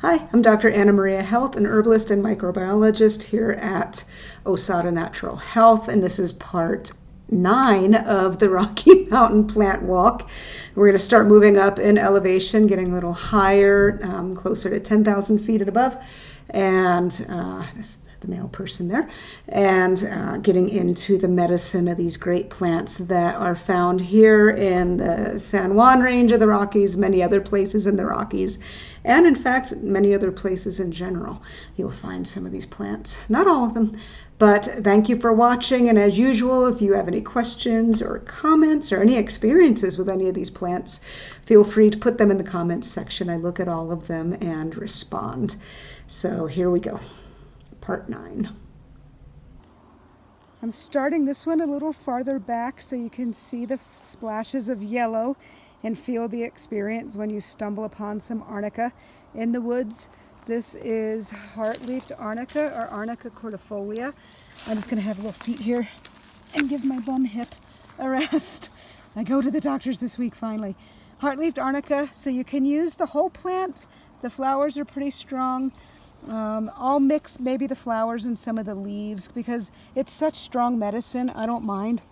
Hi, I'm Dr. Anna Maria Helt, an herbalist and microbiologist here at Osada Natural Health, and this is part 9 of the Rocky Mountain Plant Walk. We're going to start moving up in elevation, getting a little higher, closer to 10,000 feet and above, and the male person there, and getting into the medicine of these great plants that are found here in the San Juan range of the Rockies, many other places in the Rockies, and in fact, many other places in general. You'll find some of these plants, not all of them. But thank you for watching, and as usual, if you have any questions or comments or any experiences with any of these plants, feel free to put them in the comments section. I look at all of them and respond. So here we go. Part 9. I'm starting this one a little farther back so you can see the splashes of yellow and feel the experience when you stumble upon some arnica in the woods. This is Heartleafed Arnica, or Arnica cordifolia. I'm just going to have a little seat here and give my bum hip a rest. I go to the doctors this week finally. Heartleafed Arnica, so you can use the whole plant. The flowers are pretty strong. I'll mix maybe the flowers and some of the leaves because it's such strong medicine. I don't mind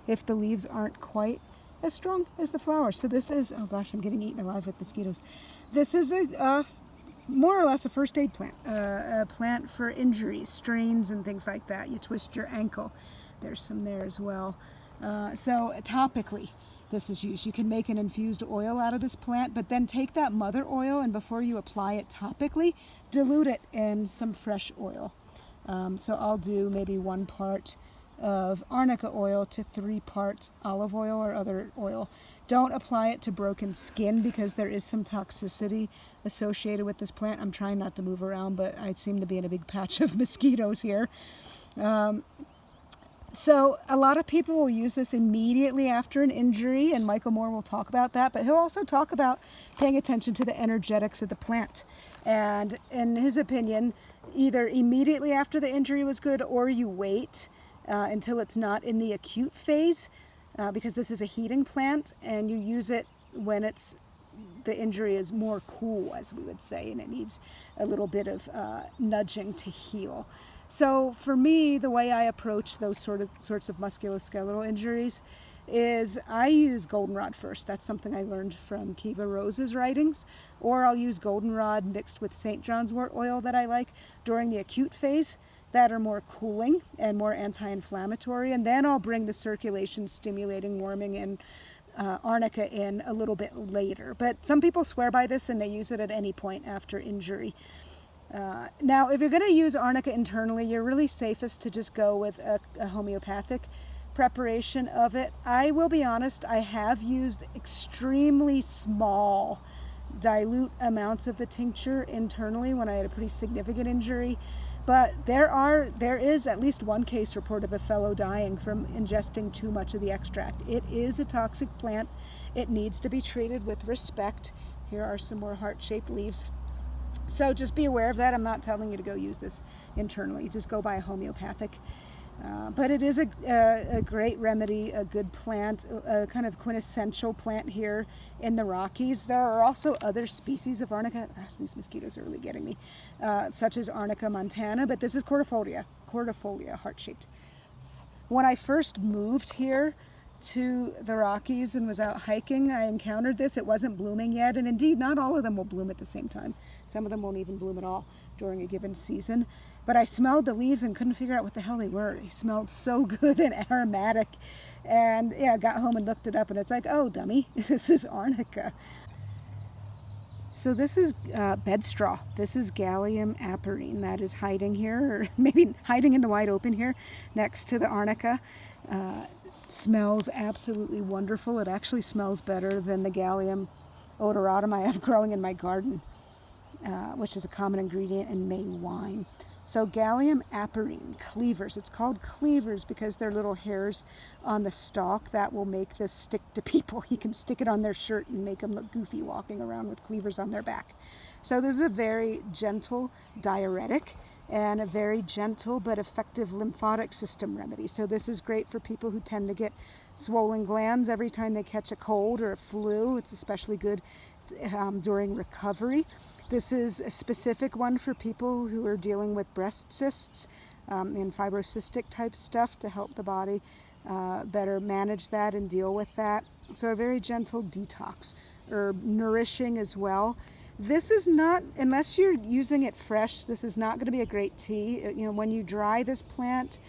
if the leaves aren't quite as strong as the flowers. So this is, oh gosh, I'm getting eaten alive with mosquitoes. This is a more or less a first aid plant, a plant for injuries, strains and things like that. You twist your ankle. There's some there as well. So topically, this is used. You can make an infused oil out of this plant, but then take that mother oil and before you apply it topically, dilute it in some fresh oil. So I'll do maybe 1 part of arnica oil to 3 parts olive oil or other oil. Don't apply it to broken skin because there is some toxicity associated with this plant. I'm trying not to move around, but I seem to be in a big patch of mosquitoes here. So a lot of people will use this immediately after an injury, and Michael Moore will talk about that, but he'll also talk about paying attention to the energetics of the plant. And in his opinion, either immediately after the injury was good or you wait until it's not in the acute phase, because this is a heating plant, and you use it when the injury is more cool, as we would say, and it needs a little bit of nudging to heal. So for me, the way I approach those sorts of musculoskeletal injuries is I use goldenrod first. That's something I learned from Kiva Rose's writings. Or I'll use goldenrod mixed with St. John's wort oil that I like during the acute phase that are more cooling and more anti-inflammatory. And then I'll bring the circulation stimulating, warming, and arnica in a little bit later. But some people swear by this and they use it at any point after injury. Now, if you're going to use arnica internally, you're really safest to just go with a homeopathic preparation of it. I will be honest, I have used extremely small, dilute amounts of the tincture internally when I had a pretty significant injury. But there is at least 1 case report of a fellow dying from ingesting too much of the extract. It is a toxic plant. It needs to be treated with respect. Here are some more heart-shaped leaves. So just be aware of that. I'm not telling you to go use this internally. Just go buy a homeopathic. But it is a great remedy, a good plant, a kind of quintessential plant here in the Rockies. There are also other species of arnica. Gosh, these mosquitoes are really getting me. Such as Arnica montana, but this is cordifolia, heart-shaped. When I first moved here to the Rockies and was out hiking, I encountered this. It wasn't blooming yet, and indeed not all of them will bloom at the same time. Some of them won't even bloom at all during a given season. But I smelled the leaves and couldn't figure out what the hell they were. They smelled so good and aromatic. And yeah, I got home and looked it up, and it's like, oh, dummy, this is arnica. So this is bed straw. This is Gallium aperine that is hiding here, or maybe hiding in the wide open here next to the arnica. Smells absolutely wonderful. It actually smells better than the Gallium odoratum I have growing in my garden, which is a common ingredient in May wine. So Gallium aperine, cleavers. It's called cleavers because they're little hairs on the stalk that will make this stick to people. You can stick it on their shirt and make them look goofy walking around with cleavers on their back. So this is a very gentle diuretic and a very gentle but effective lymphatic system remedy. So this is great for people who tend to get swollen glands every time they catch a cold or a flu. It's especially good during recovery. This is a specific one for people who are dealing with breast cysts and fibrocystic type stuff, to help the body better manage that and deal with that. So a very gentle detox, herb, nourishing as well. This is not, unless you're using it fresh, this is not going to be a great tea. You know, when you dry this plant,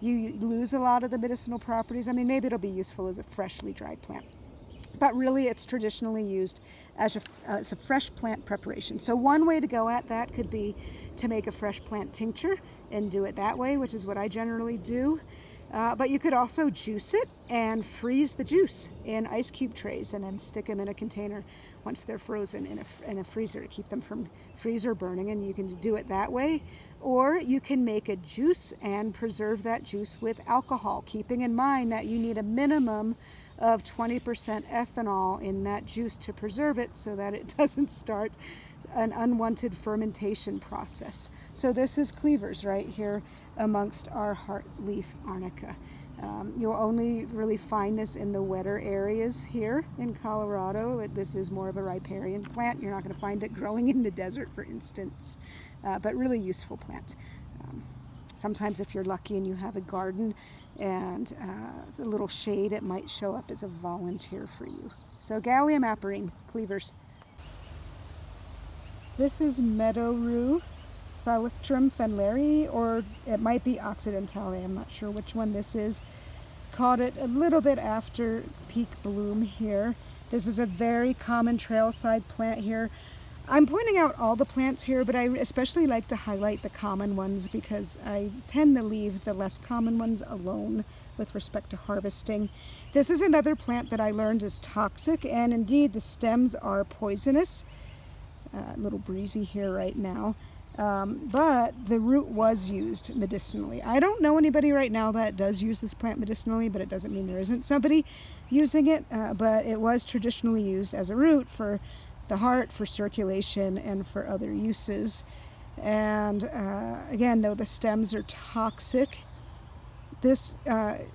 you lose a lot of the medicinal properties. I mean, maybe it'll be useful as a freshly dried plant, but really it's traditionally used as a fresh plant preparation. So one way to go at that could be to make a fresh plant tincture and do it that way, which is what I generally do. But you could also juice it and freeze the juice in ice cube trays and then stick them in a container once they're frozen in a freezer to keep them from freezer burning, and you can do it that way. Or you can make a juice and preserve that juice with alcohol, keeping in mind that you need a minimum of 20% ethanol in that juice to preserve it so that it doesn't start an unwanted fermentation process. So this is cleavers right here amongst our Heartleafed Arnica. You'll only really find this in the wetter areas here in Colorado. This is more of a riparian plant. You're not going to find it growing in the desert, for instance, but really useful plant. Sometimes if you're lucky and you have a garden and a little shade, it might show up as a volunteer for you. So Gallium apiarine, cleavers. This is meadow rue, Thalictrum fenleri, or it might be occidentale. I'm not sure which one this is. Caught it a little bit after peak bloom here. This is a very common trailside plant here. I'm pointing out all the plants here, but I especially like to highlight the common ones because I tend to leave the less common ones alone with respect to harvesting. This is another plant that I learned is toxic, and indeed the stems are poisonous. A little breezy here right now, but the root was used medicinally. I don't know anybody right now that does use this plant medicinally, but it doesn't mean there isn't somebody using it, but it was traditionally used as a root for the heart, for circulation, and for other uses. And again, though the stems are toxic, this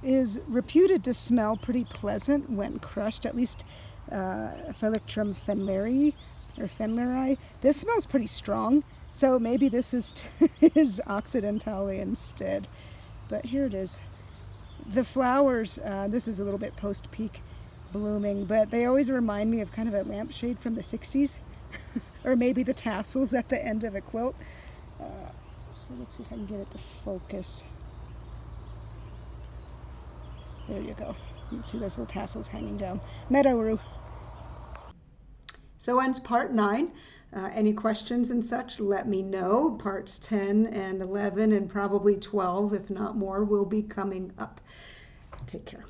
is reputed to smell pretty pleasant when crushed, at least Thalictrum fenleri, or fenleri. This smells pretty strong, so maybe this is occidentale instead. But here it is. The flowers, this is a little bit post-peak blooming, but they always remind me of kind of a lampshade from the 60s, or maybe the tassels at the end of a quilt. So let's see if I can get it to focus. There you go. You can see those little tassels hanging down. Meadow rue. So ends part 9. Any questions and such, let me know. Parts 10 and 11 and probably 12, if not more, will be coming up. Take care.